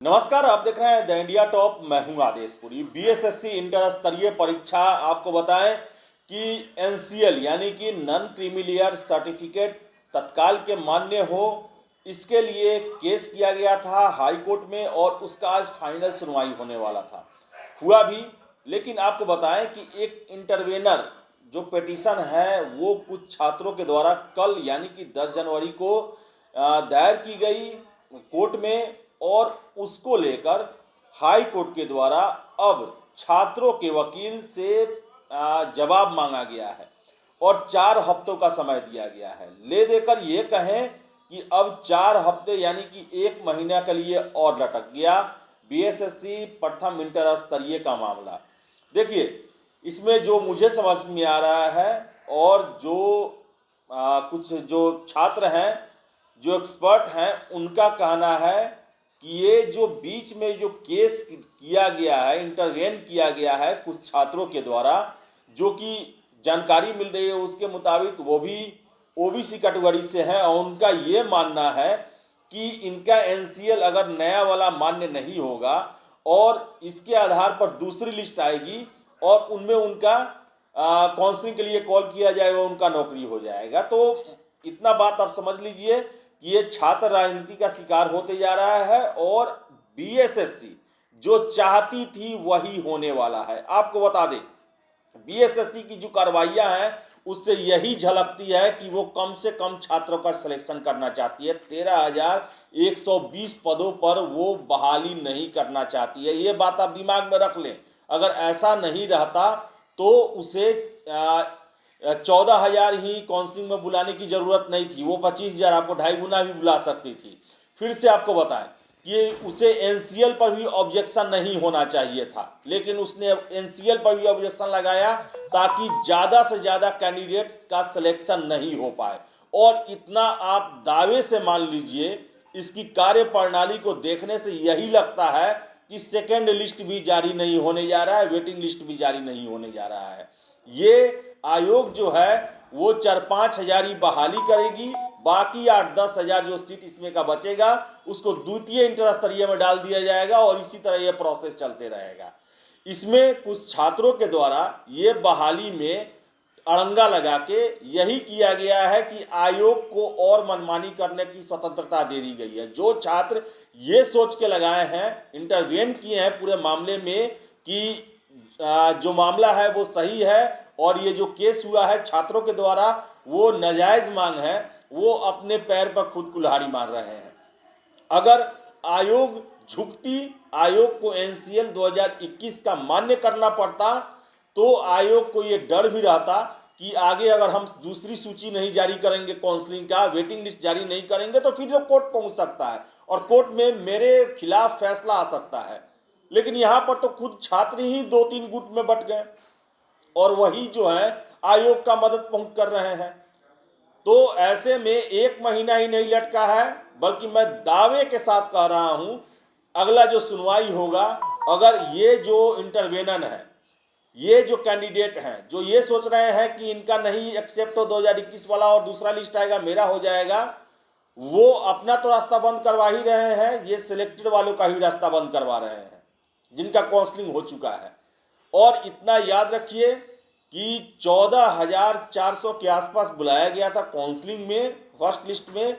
नमस्कार, आप देख रहे हैं द इंडिया टॉप। मैं हूं आदेशपुरी। बीएसएससी इंटर स्तरीय परीक्षा आपको बताएं कि एनसीएल यानी कि नॉन क्रीमी सर्टिफिकेट तत्काल के मान्य हो, इसके लिए केस किया गया था हाई कोर्ट में और उसका आज फाइनल सुनवाई होने वाला था, हुआ भी। लेकिन आपको बताएं कि एक इंटरवेनर जो पिटीशन है वो कुछ छात्रों के द्वारा कल यानी कि 10 जनवरी को दायर की गई कोर्ट में, और उसको लेकर हाई कोर्ट के द्वारा अब छात्रों के वकील से जवाब मांगा गया है और 4 हफ्तों का समय दिया गया है। ले देकर ये कहें कि अब 4 हफ्ते यानी कि 1 महीना के लिए और लटक गया बीएसएससी प्रथम इंटर स्तरीय का मामला। देखिए, इसमें जो मुझे समझ में आ रहा है और जो कुछ जो छात्र हैं, जो एक्सपर्ट हैं, उनका कहना है कि ये जो बीच में जो केस किया गया है, इंटरवेन किया गया है कुछ छात्रों के द्वारा, जो कि जानकारी मिल रही है उसके मुताबिक वो भी ओबीसी कैटेगरी से हैं, और उनका ये मानना है कि इनका एनसीएल अगर नया वाला मान्य नहीं होगा और इसके आधार पर दूसरी लिस्ट आएगी और उनमें उनका काउंसलिंग के लिए कॉल किया जाएगा, उनका नौकरी हो जाएगा। तो इतना बात आप समझ लीजिए कि ये छात्र राजनीति का शिकार होते जा रहा है और बीएसएससी जो चाहती थी वही होने वाला है। आपको बता दें, बीएसएससी की जो कार्रवाइयां हैं उससे यही झलकती है कि वो कम से कम छात्रों का सिलेक्शन करना चाहती है। 13,120 पदों पर वो बहाली नहीं करना चाहती है। ये बात आप दिमाग में रख लें। अगर ऐसा नहीं रहता तो उसे 14,000 ही काउंसलिंग में बुलाने की ज़रूरत नहीं थी, वो 25,000 आपको 2.5 गुना भी बुला सकती थी। फिर से आपको बताएं कि उसे एनसीएल पर भी ऑब्जेक्शन नहीं होना चाहिए था, लेकिन उसने एनसीएल पर भी ऑब्जेक्शन लगाया ताकि ज़्यादा से ज़्यादा कैंडिडेट्स का सिलेक्शन नहीं हो पाए। और इतना आप दावे से मान लीजिए, इसकी कार्य प्रणाली को देखने से यही लगता है कि सेकेंड लिस्ट भी जारी नहीं होने जा रहा है, वेटिंग लिस्ट भी जारी नहीं होने जा रहा है। ये आयोग जो है वो 4-5 हजार ही बहाली करेगी, बाकी 8-10 हजार जो सीट इसमें का बचेगा उसको द्वितीय इंटर स्तरीय में डाल दिया जाएगा और इसी तरह यह प्रोसेस चलते रहेगा। इसमें कुछ छात्रों के द्वारा ये बहाली में अड़ंगा लगा के यही किया गया है कि आयोग को और मनमानी करने की स्वतंत्रता दे दी गई है। जो छात्र ये सोच के लगाए हैं, इंटरवेन किए हैं पूरे मामले में कि जो मामला है वो सही है और ये जो केस हुआ है छात्रों के द्वारा वो नाजायज मांग है, वो अपने पैर पर खुद कुल्हाड़ी मार रहे हैं। अगर आयोग झुकती, आयोग को एनसीएल 2021 का मान्य करना पड़ता तो आयोग को ये डर भी रहता कि आगे अगर हम दूसरी सूची नहीं जारी करेंगे, काउंसलिंग का वेटिंग लिस्ट जारी नहीं करेंगे तो फिर वो कोर्ट पहुंच सकता है और कोर्ट में मेरे खिलाफ फैसला आ सकता है। लेकिन यहाँ पर तो खुद छात्र ही 2-3 गुट में बट गए और वही जो है आयोग का मदद पहुंच कर रहे हैं। तो ऐसे में 1 महीना ही नहीं लटका है, बल्कि मैं दावे के साथ कह रहा हूं अगला जो सुनवाई होगा, अगर ये जो इंटरवेनर है, ये जो कैंडिडेट हैं जो ये सोच रहे हैं कि इनका नहीं एक्सेप्ट हो 2021 वाला और दूसरा लिस्ट आएगा मेरा हो जाएगा, वो अपना तो रास्ता बंद करवा ही रहे हैं, ये सिलेक्टेड वालों का ही रास्ता बंद करवा रहे हैं जिनका काउंसलिंग हो चुका है। और इतना याद रखिए कि 14,400 के आसपास बुलाया गया था काउंसलिंग में फर्स्ट लिस्ट में।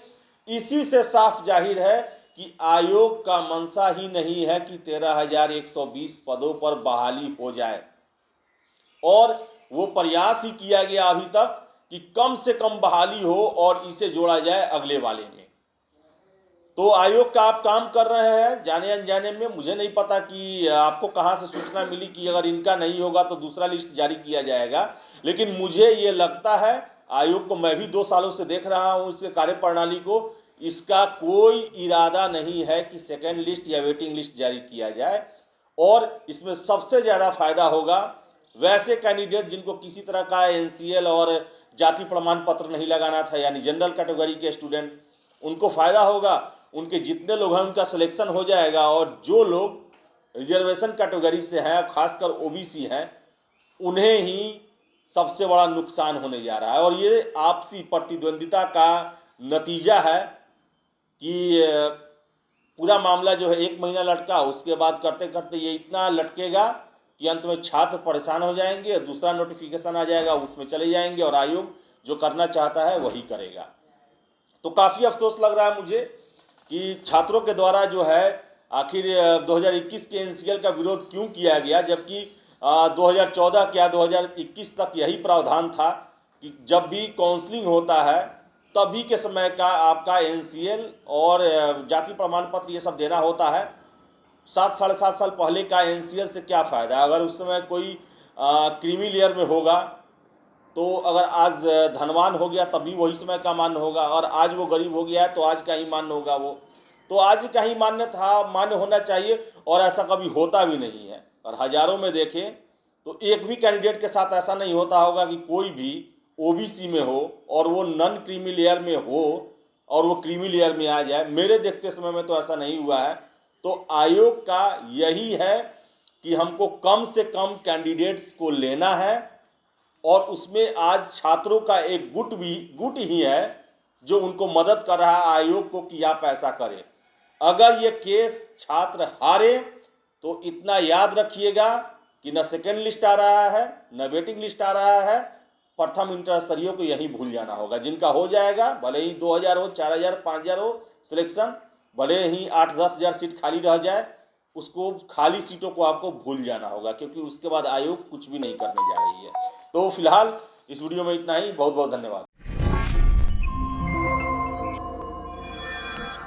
इसी से साफ जाहिर है कि आयोग का मंशा ही नहीं है कि 13,120 पदों पर बहाली हो जाए, और वो प्रयास ही किया गया अभी तक कि कम से कम बहाली हो और इसे जोड़ा जाए अगले वाले में। तो आयोग का आप काम कर रहे हैं जाने अनजाने में। मुझे नहीं पता कि आपको कहां से सूचना मिली कि अगर इनका नहीं होगा तो दूसरा लिस्ट जारी किया जाएगा, लेकिन मुझे ये लगता है, आयोग को मैं भी 2 सालों से देख रहा हूं इसके कार्यप्रणाली को, इसका कोई इरादा नहीं है कि सेकेंड लिस्ट या वेटिंग लिस्ट जारी किया जाए। और इसमें सबसे ज़्यादा फायदा होगा वैसे कैंडिडेट जिनको किसी तरह का एनसीएल और जाति प्रमाण पत्र नहीं लगाना था, यानी जनरल कैटेगरी के स्टूडेंट, उनको फ़ायदा होगा। उनके जितने लोग हैं उनका सिलेक्शन हो जाएगा, और जो लोग रिजर्वेशन कैटेगरी से हैं, खासकर ओबीसी हैं, उन्हें ही सबसे बड़ा नुकसान होने जा रहा है। और ये आपसी प्रतिद्वंदिता का नतीजा है कि पूरा मामला जो है 1 महीना लटका, उसके बाद करते करते ये इतना लटकेगा कि अंत में छात्र परेशान हो जाएंगे, दूसरा नोटिफिकेशन आ जाएगा उसमें चले जाएंगे और आयोग जो करना चाहता है वही करेगा। तो काफ़ी अफसोस लग रहा है मुझे कि छात्रों के द्वारा जो है आखिर 2021 के एनसीएल का विरोध क्यों किया गया, जबकि 2014 क्या 2021 तक यही प्रावधान था कि जब भी काउंसलिंग होता है तभी के समय का आपका एनसीएल और जाति प्रमाण पत्र ये सब देना होता है। 7 साढ़े 7 साल पहले का एनसीएल से क्या फ़ायदा, अगर उस समय कोई क्रीमी लेयर में होगा तो अगर आज धनवान हो गया तभी वही समय का मान्य होगा, और आज वो गरीब हो गया है तो आज का ही मान्य होगा, वो तो आज का ही मान्य होना चाहिए, और ऐसा कभी होता भी नहीं है। और हज़ारों में देखें तो एक भी कैंडिडेट के साथ ऐसा नहीं होता होगा कि कोई भी ओबीसी में हो और वो नॉन क्रीमी लेयर में हो और वो क्रीमी लेयर में आ जाए। मेरे देखते समय में तो ऐसा नहीं हुआ है। तो आयोग का यही है कि हमको कम से कम कैंडिडेट्स को लेना है, और उसमें आज छात्रों का एक गुट ही है जो उनको मदद कर रहा है आयोग को कि आप ऐसा करें। अगर ये केस छात्र हारे तो इतना याद रखिएगा कि न सेकेंड लिस्ट आ रहा है न वेटिंग लिस्ट आ रहा है, प्रथम इंटर स्तरीय को यही भूल जाना होगा। जिनका हो जाएगा, भले ही 2000 हो, 4000, 5000 हो सिलेक्शन, भले ही 8-10 हज़ार सीट खाली रह जाए, उसको खाली सीटों को आपको भूल जाना होगा, क्योंकि उसके बाद आयोग कुछ भी नहीं करने जा रही है। तो फिलहाल इस वीडियो में इतना ही। बहुत बहुत धन्यवाद।